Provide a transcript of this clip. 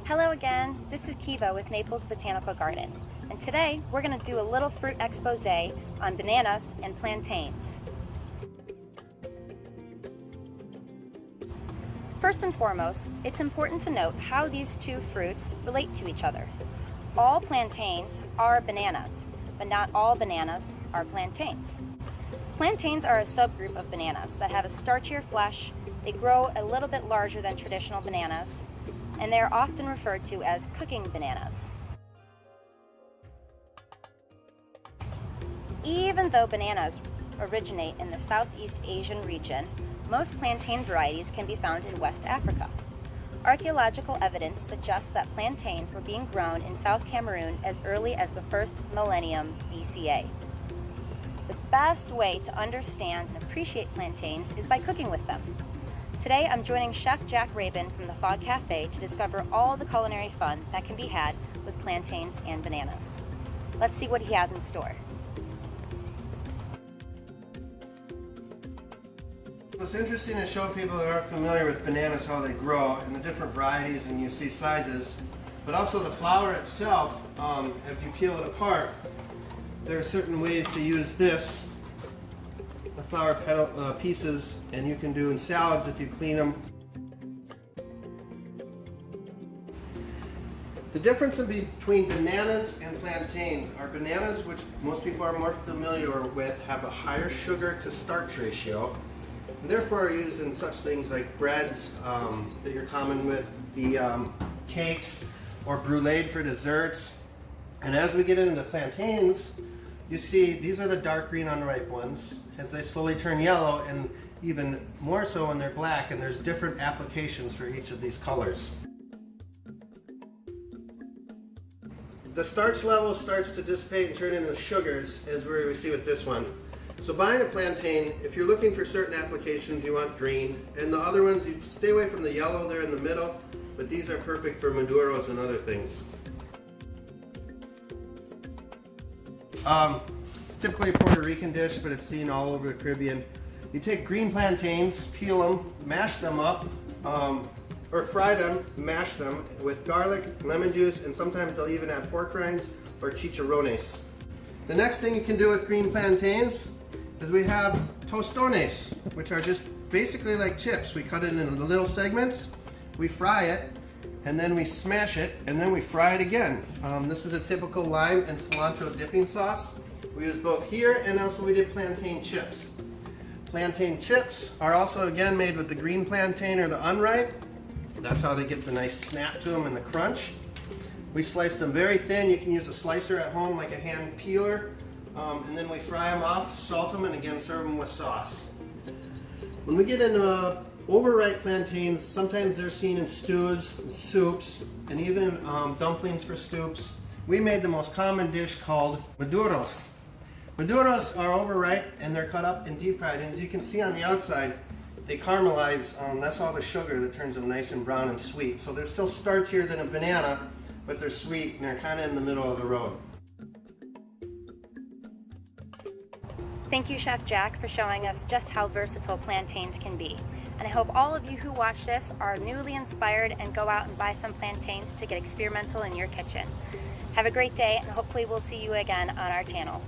Hello again, this is Kiva with Naples Botanical Garden, and today we're going to do a little fruit expose on bananas and plantains. First and foremost, it's important to note how these two fruits relate to each other. All plantains are bananas, but not all bananas are plantains. Plantains are a subgroup of bananas that have a starchier flesh. They grow a little bit larger than traditional bananas, and they are often referred to as cooking bananas. Even though bananas originate in the Southeast Asian region, most plantain varieties can be found in West Africa. Archaeological evidence suggests that plantains were being grown in South Cameroon as early as the first millennium BCA. The best way to understand and appreciate plantains is by cooking with them. Today I'm joining Chef Jack from the Fogg Cafe to discover all the culinary fun that can be had with plantains and bananas. Let's see what he has in store. It's interesting to show people that aren't familiar with bananas how they grow and the different varieties, and you see sizes, but also the flower itself. If you peel it apart, there are certain ways to use this, the flower petal pieces, and you can do in salads if you clean them. The difference between bananas and plantains are bananas, which most people are more familiar with, have a higher sugar to starch ratio, and therefore are used in such things like breads that you're common with, the cakes, or brulee for desserts. And as we get into the plantains, you see these are the dark green unripe ones. As they slowly turn yellow, and even more so when they're black, and there's different applications for each of these colors. The starch level starts to dissipate and turn into sugars, as we see with this one. So buying a plantain, if you're looking for certain applications, you want green, and the other ones, you stay away from the yellow there in the middle, but these are perfect for maduros and other things. Typically a Puerto Rican dish, but it's seen all over the Caribbean. You take green plantains, peel them, mash them up, or fry them, mash them with garlic, lemon juice, and sometimes they'll even add pork rinds or chicharrones. The next thing you can do with green plantains is we have tostones, which are just basically like chips. We cut it into little segments, we fry it, and then we smash it, and then we fry it again. This is a typical lime and cilantro dipping sauce. We use both here, and also we did plantain chips. Plantain chips are also again made with the green plantain or the unripe. That's how they get the nice snap to them and the crunch. We slice them very thin. You can use a slicer at home like a hand peeler. And then we fry them off, salt them, and again serve them with sauce. When we get into overripe plantains, sometimes they're seen in stews, and soups, and even dumplings for stoops. We made the most common dish called maduros. Maduros are overripe and they're cut up and deep fried. And as you can see on the outside, they caramelize. That's all the sugar that turns them nice and brown and sweet. So they're still starchier than a banana, but they're sweet and they're kind of in the middle of the road. Thank you, Chef Jack, for showing us just how versatile plantains can be. And I hope all of you who watch this are newly inspired and go out and buy some plantains to get experimental in your kitchen. Have a great day, and hopefully we'll see you again on our channel.